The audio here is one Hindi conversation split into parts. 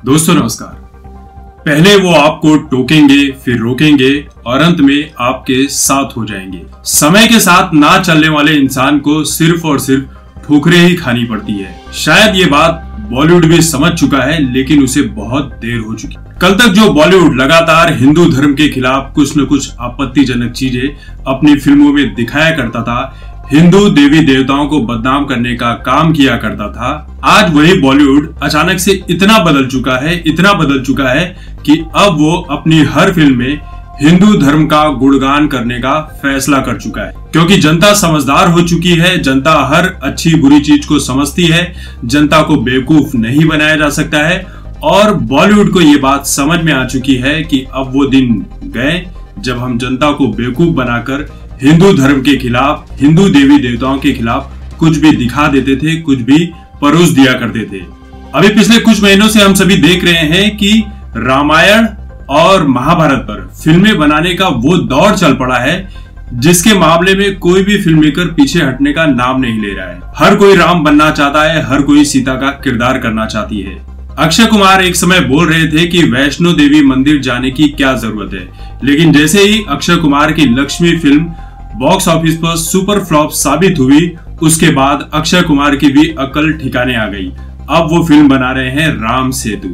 दोस्तों नमस्कार। पहले वो आपको टोकेंगे, फिर रोकेंगे और अंत में आपके साथ हो जाएंगे। समय के साथ ना चलने वाले इंसान को सिर्फ और सिर्फ ठोकरें ही खानी पड़ती है। शायद ये बात बॉलीवुड भी समझ चुका है, लेकिन उसे बहुत देर हो चुकी। कल तक जो बॉलीवुड लगातार हिंदू धर्म के खिलाफ कुछ न कुछ आपत्तिजनक चीजें अपनी फिल्मों में दिखाया करता था, हिंदू देवी देवताओं को बदनाम करने का काम किया करता था, आज वही बॉलीवुड अचानक से इतना बदल चुका है कि अब वो अपनी हर फिल्म में हिंदू धर्म का गुणगान करने का फैसला कर चुका है। क्योंकि जनता समझदार हो चुकी है, जनता हर अच्छी बुरी चीज को समझती है, जनता को बेवकूफ नहीं बनाया जा सकता है और बॉलीवुड को ये बात समझ में आ चुकी है कि अब वो दिन गए जब हम जनता को बेवकूफ बनाकर हिंदू धर्म के खिलाफ, हिंदू देवी देवताओं के खिलाफ कुछ भी दिखा देते थे, कुछ भी परोस दिया करते थे। अभी पिछले कुछ महीनों से हम सभी देख रहे हैं कि रामायण और महाभारत पर फिल्में बनाने का वो दौर चल पड़ा है जिसके मामले में कोई भी फिल्म मेकर पीछे हटने का नाम नहीं ले रहा है। हर कोई राम बनना चाहता है, हर कोई सीता का किरदार करना चाहती है। अक्षय कुमार एक समय बोल रहे थे कि वैष्णो देवी मंदिर जाने की क्या जरूरत है, लेकिन जैसे ही अक्षय कुमार की लक्ष्मी फिल्म बॉक्स ऑफिस पर सुपर फ्लॉप साबित हुई, उसके बाद अक्षय कुमार की भी अकल ठिकाने आ गई। अब वो फिल्म बना रहे हैं राम सेतु,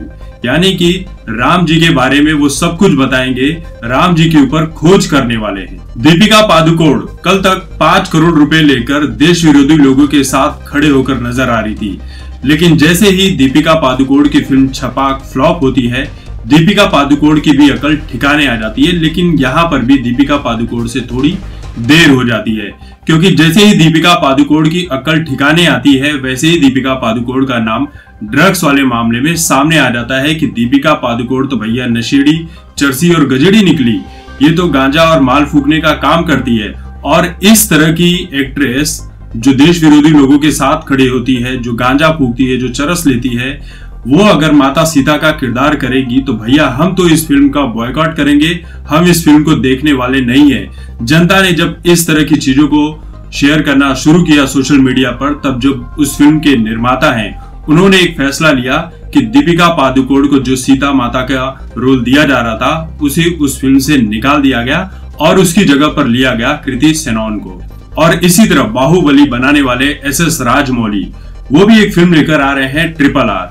यानी कि राम जी के बारे में वो सब कुछ बताएंगे, राम जी के ऊपर खोज करने वाले हैं। दीपिका पादुकोण कल तक 5 करोड़ रुपए लेकर देश विरोधी लोगों के साथ खड़े होकर नजर आ रही थी, लेकिन जैसे ही दीपिका पादुकोण की फिल्म छपाक फ्लॉप होती है, दीपिका पादुकोण की भी अकल ठिकाने आ जाती है। लेकिन यहाँ पर भी दीपिका पादुकोण से थोड़ी देर हो जाती है, क्योंकि जैसे ही दीपिका पादुकोण की अकल ठिकाने आती है, वैसे ही दीपिका पादुकोण का नाम ड्रग्स वाले मामले में सामने आ जाता है कि दीपिका पादुकोण तो भैया नशेड़ी, चरसी और गजेड़ी निकली, ये तो गांजा और माल फूकने का काम करती है। और इस तरह की एक्ट्रेस जो देश विरोधी लोगों के साथ खड़ी होती है, जो गांजा फूकती है, जो चरस लेती है, वो अगर माता सीता का किरदार करेगी तो भैया हम तो इस फिल्म का बॉयकॉट करेंगे, हम इस फिल्म को देखने वाले नहीं है। जनता ने जब इस तरह की चीजों को शेयर करना शुरू किया सोशल मीडिया पर, तब जब उस फिल्म के निर्माता हैं उन्होंने एक फैसला लिया कि दीपिका पादुकोण को जो सीता माता का रोल दिया जा रहा था उसे उस फिल्म से निकाल दिया गया और उसकी जगह पर लिया गया कृति सेनन को। और इसी तरह बाहुबली बनाने वाले SS राजमौली वो भी एक फिल्म लेकर आ रहे हैं RRR,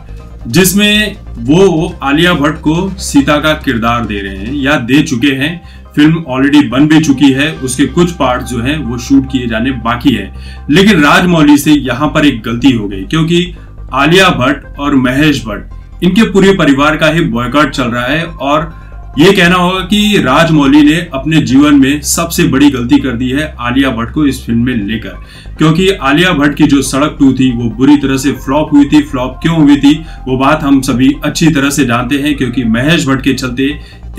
जिसमें वो आलिया भट्ट को सीता का किरदार दे रहे हैं या दे चुके हैं। फिल्म ऑलरेडी बन भी चुकी है, उसके कुछ पार्ट जो हैं वो शूट किए जाने बाकी है। लेकिन राजमौली से यहाँ पर एक गलती हो गई, क्योंकि आलिया भट्ट और महेश भट्ट इनके पूरे परिवार का ही बॉयकॉट चल रहा है और ये कहना होगा कि राजमौली ने अपने जीवन में सबसे बड़ी गलती कर दी है आलिया भट्ट को इस फिल्म में लेकर। क्योंकि आलिया भट्ट की जो सड़क 2 थी वो बुरी तरह से फ्लॉप हुई थी। फ्लॉप क्यों हुई थी वो बात हम सभी अच्छी तरह से जानते हैं, क्योंकि महेश भट्ट के चलते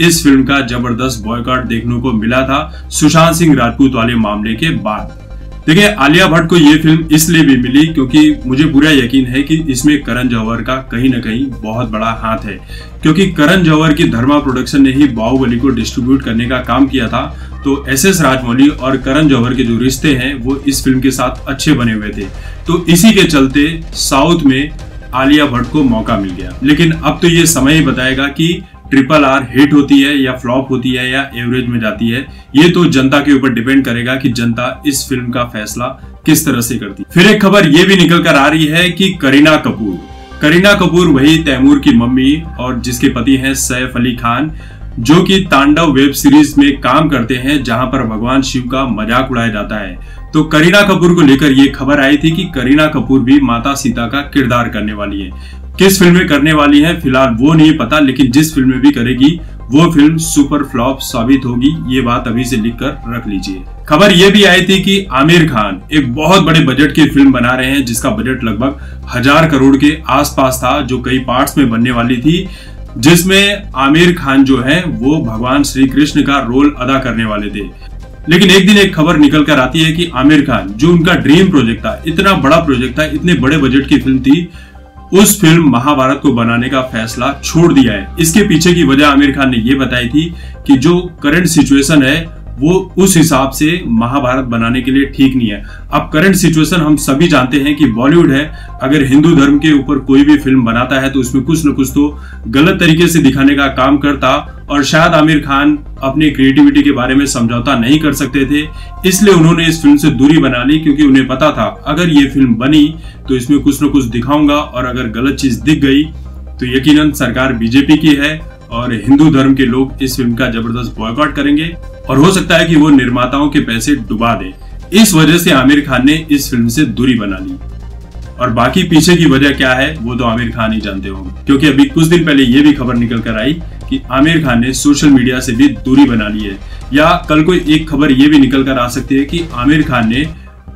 इस फिल्म का जबरदस्त बॉयकॉट देखने को मिला था सुशांत सिंह राजपूत वाले मामले के बाद। देखिए, आलिया भट्ट को ये फिल्म इसलिए भी मिली क्योंकि मुझे पूरा यकीन है कि इसमें करण जौहर का कहीं ना कहीं बहुत बड़ा हाथ है, क्योंकि करण जौहर की धर्मा प्रोडक्शन ने ही बाहुबली को डिस्ट्रीब्यूट करने का काम किया था। तो SS राजमौली और करण जौहर के जो रिश्ते हैं वो इस फिल्म के साथ अच्छे बने हुए थे, तो इसी के चलते साउथ में आलिया भट्ट को मौका मिल गया। लेकिन अब तो ये समय ही बताएगा कि RRR हिट होती है या फ्लॉप होती है या एवरेज में जाती है। ये तो जनता के ऊपर डिपेंड करेगा कि जनता इस फिल्म का फैसला किस तरह से करती है। फिर एक खबर ये भी निकल कर आ रही है कि करीना कपूर वही तैमूर की मम्मी और जिसके पति हैं सैफ अली खान, जो कि तांडव वेब सीरीज में काम करते हैं जहां पर भगवान शिव का मजाक उड़ाया जाता है। तो करीना कपूर को लेकर ये खबर आई थी कि करीना कपूर भी माता सीता का किरदार करने वाली है। किस फिल्म में करने वाली है फिलहाल वो नहीं पता, लेकिन जिस फिल्म में भी करेगी वो फिल्म सुपर फ्लॉप साबित होगी, ये बात अभी से लिख कर रख लीजिए। खबर ये भी आई थी कि आमिर खान एक बहुत बड़े बजट की फिल्म बना रहे हैं जिसका बजट लगभग 1000 करोड़ के आसपास था, जो कई पार्ट्स में बनने वाली थी, जिसमें आमिर खान जो है वो भगवान श्री कृष्ण का रोल अदा करने वाले थे। लेकिन एक दिन एक खबर निकल कर आती है कि आमिर खान, जो उनका ड्रीम प्रोजेक्ट था, इतना बड़ा प्रोजेक्ट था, इतने बड़े बजट की फिल्म थी, उस फिल्म महाभारत को बनाने का फैसला छोड़ दिया है। इसके पीछे की वजह आमिर खान ने यह बताई थी कि जो करंट सिचुएशन है वो उस हिसाब से महाभारत बनाने के लिए ठीक नहीं है। अब करंट सिचुएशन हम सभी जानते हैं कि बॉलीवुड है, अगर हिंदू धर्म के ऊपर कोई भी फिल्म बनाता है तो उसमें कुछ न कुछ तो गलत तरीके से दिखाने का काम करता, और शायद आमिर खान अपनी क्रिएटिविटी के बारे में समझौता नहीं कर सकते थे, इसलिए उन्होंने इस फिल्म से दूरी बना ली, क्योंकि उन्हें पता था अगर ये फिल्म बनी तो इसमें कुछ न कुछ दिखाऊंगा, और अगर गलत चीज दिख गई तो यकीनन सरकार बीजेपी की है और हिंदू धर्म के लोग इस फिल्म का जबरदस्त बॉयकॉट करेंगे, और हो सकता है कि वो निर्माताओं के पैसे डुबा दे। इस वजह से आमिर खान ने इस फिल्म से दूरी बना ली, और बाकी पीछे की वजह क्या है वो तो आमिर खान ही जानते होंगे, क्योंकि अभी कुछ दिन पहले ये भी खबर निकल कर आई कि आमिर खान ने सोशल मीडिया से भी दूरी बना ली है, या कल कोई एक खबर ये भी निकल कर आ सकती है कि आमिर खान ने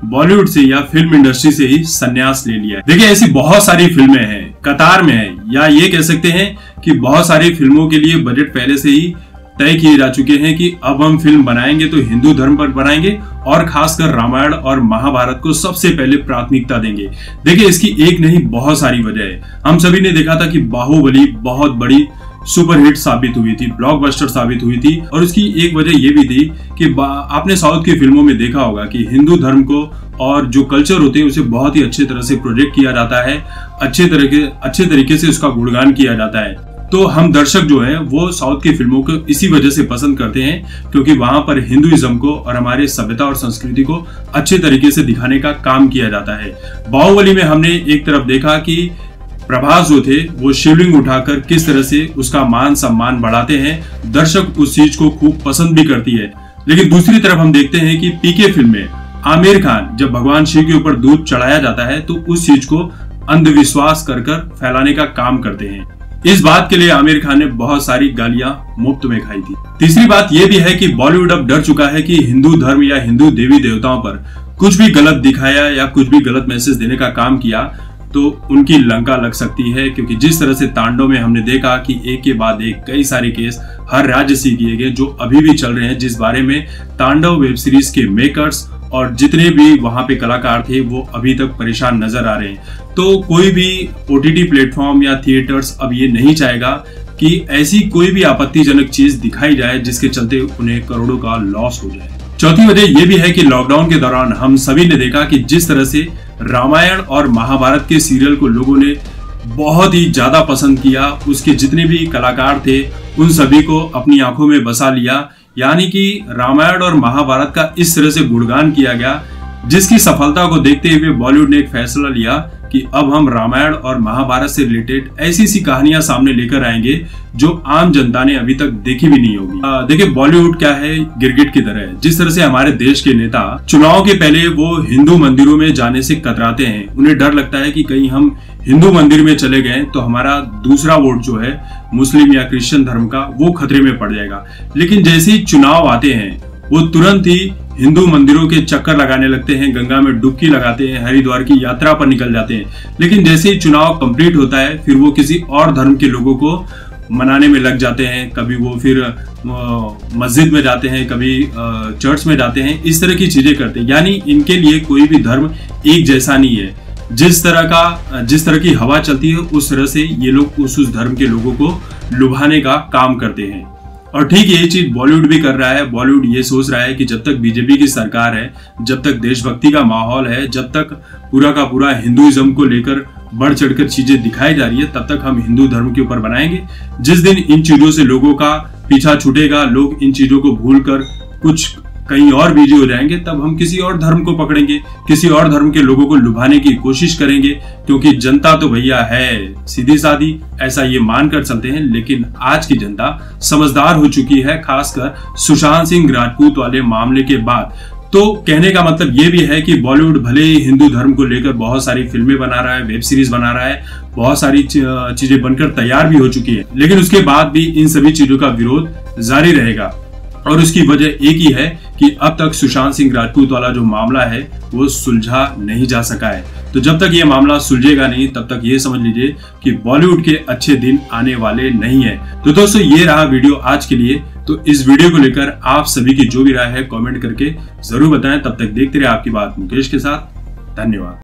बॉलीवुड से या फिल्म इंडस्ट्री से ही संन्यास ले लिया है। देखिए, ऐसी बहुत सारी फिल्में हैं, कतार में है, या ये कह सकते हैं कि बहुत सारी फिल्मों के लिए बजट पहले से ही तय किए जा चुके हैं कि अब हम फिल्म बनाएंगे तो हिंदू धर्म पर बनाएंगे, और खासकर रामायण और महाभारत को सबसे पहले प्राथमिकता देंगे। देखिए, इसकी एक नहीं बहुत सारी वजह है। हम सभी ने देखा था कि बाहुबली बहुत बड़ी सुपरहिट साबित हुई थी, ब्लॉकबस्टर साबित हुई थी, और उसकी एक वजह यह भी थी कि आपने साउथ की फिल्मों में देखा होगा कि हिंदू धर्म को और जो कल्चर होते हैं उसे बहुत ही अच्छे तरह से प्रोजेक्ट किया जाता है, अच्छे तरीके से उसका गुणगान किया जाता है। तो हम दर्शक जो है वो साउथ की फिल्मों को इसी वजह से पसंद करते हैं, क्योंकि वहां पर हिंदुइज्म को और हमारे सभ्यता और संस्कृति को अच्छे तरीके से दिखाने का काम किया जाता है। बाहुबली में हमने एक तरफ देखा कि प्रभास जो थे वो शिवलिंग उठाकर किस तरह से उसका मान सम्मान बढ़ाते हैं, दर्शक उस चीज को खूब पसंद भी करती है। लेकिन दूसरी तरफ हम देखते हैं कि पीके फिल्म में आमिर खान जब भगवान शिव के ऊपर दूध चढ़ाया जाता है तो उस चीज को अंधविश्वास कर फैलाने का काम करते हैं। इस बात के लिए आमिर खान ने बहुत सारी गालियां मुफ्त में खाई थी। तीसरी बात यह भी है कि बॉलीवुड अब डर चुका है कि हिंदू धर्म या हिंदू देवी देवताओं पर कुछ भी गलत दिखाया या कुछ भी गलत मैसेज देने का काम किया तो उनकी लंका लग सकती है, क्योंकि जिस तरह से तांडव में हमने देखा कि एक के बाद एक कई सारे केस हर राज्य से किए गए जो अभी भी चल रहे हैं, जिस बारे में तांडव वेब सीरीज के मेकर्स और जितने भी वहां पे कलाकार थे वो अभी तक परेशान नजर आ रहे हैं। तो कोई भी ओटीटी प्लेटफॉर्म या थिएटर्स अब ये नहीं चाहेगा कि ऐसी कोई भी आपत्तिजनक चीज दिखाई जाए जिसके चलते उन्हें करोड़ों का लॉस हो जाए। चौथी वजह यह भी है कि लॉकडाउन के दौरान हम सभी ने देखा कि जिस तरह से रामायण और महाभारत के सीरियल को लोगों ने बहुत ही ज्यादा पसंद किया, उसके जितने भी कलाकार थे उन सभी को अपनी आंखों में बसा लिया, यानी कि रामायण और महाभारत का इस तरह से गुणगान किया गया, जिसकी सफलता को देखते हुए बॉलीवुड ने एक फैसला लिया कि अब हम रामायण और महाभारत से रिलेटेड ऐसी सी कहानियां सामने लेकर आएंगे जो आम जनता ने अभी तक देखी भी नहीं होगी। देखिए, बॉलीवुड क्या है, गिरगिट की तरह है। जिस तरह से हमारे देश के नेता चुनाव के पहले वो हिंदू मंदिरों में जाने से कतराते हैं, उन्हें डर लगता है कि कहीं हम हिंदू मंदिर में चले गए तो हमारा दूसरा वोट जो है मुस्लिम या क्रिश्चियन धर्म का वो खतरे में पड़ जाएगा। लेकिन जैसे ही चुनाव आते हैं वो तुरंत ही हिंदू मंदिरों के चक्कर लगाने लगते हैं, गंगा में डुबकी लगाते हैं, हरिद्वार की यात्रा पर निकल जाते हैं। लेकिन जैसे ही चुनाव कंप्लीट होता है फिर वो किसी और धर्म के लोगों को मनाने में लग जाते हैं, कभी वो फिर मस्जिद में जाते हैं, कभी चर्च में जाते हैं, इस तरह की चीजें करते हैं। यानी इनके लिए कोई भी धर्म एक जैसा नहीं है। जिस तरह की हवा चलती है उस तरह से ये लोग उस धर्म के लोगों को लुभाने का काम करते हैं। और ठीक यही चीज बॉलीवुड भी कर रहा है। बॉलीवुड ये सोच रहा है कि जब तक बीजेपी की सरकार है, जब तक देशभक्ति का माहौल है, जब तक पूरा का पूरा हिंदुइज्म को लेकर बढ़ चढ़कर चीजें दिखाई जा रही है, तब तक हम हिंदू धर्म के ऊपर बनाएंगे। जिस दिन इन चीजों से लोगों का पीछा छूटेगा, लोग इन चीजों को भूलकर कुछ कहीं और बिजी हो जाएंगे, तब हम किसी और धर्म को पकड़ेंगे, किसी और धर्म के लोगों को लुभाने की कोशिश करेंगे, क्योंकि जनता तो भैया है सीधी सादी, ऐसा ये मानकर चलते हैं। लेकिन आज की जनता समझदार हो चुकी है, खासकर सुशांत सिंह राजपूत वाले मामले के बाद। तो कहने का मतलब ये भी है कि बॉलीवुड भले ही हिंदू धर्म को लेकर बहुत सारी फिल्में बना रहा है, वेब सीरीज बना रहा है, बहुत सारी चीजें बनकर तैयार भी हो चुकी है, लेकिन उसके बाद भी इन सभी चीजों का विरोध जारी रहेगा। और उसकी वजह एक ही है कि अब तक सुशांत सिंह राजपूत वाला जो मामला है वो सुलझा नहीं जा सका है। तो जब तक ये मामला सुलझेगा नहीं तब तक ये समझ लीजिए कि बॉलीवुड के अच्छे दिन आने वाले नहीं है। तो दोस्तों, ये रहा वीडियो आज के लिए। तो इस वीडियो को लेकर आप सभी की जो भी राय है कमेंट करके जरूर बताएं। तब तक देखते रहे आपकी बात मुकेश के साथ। धन्यवाद।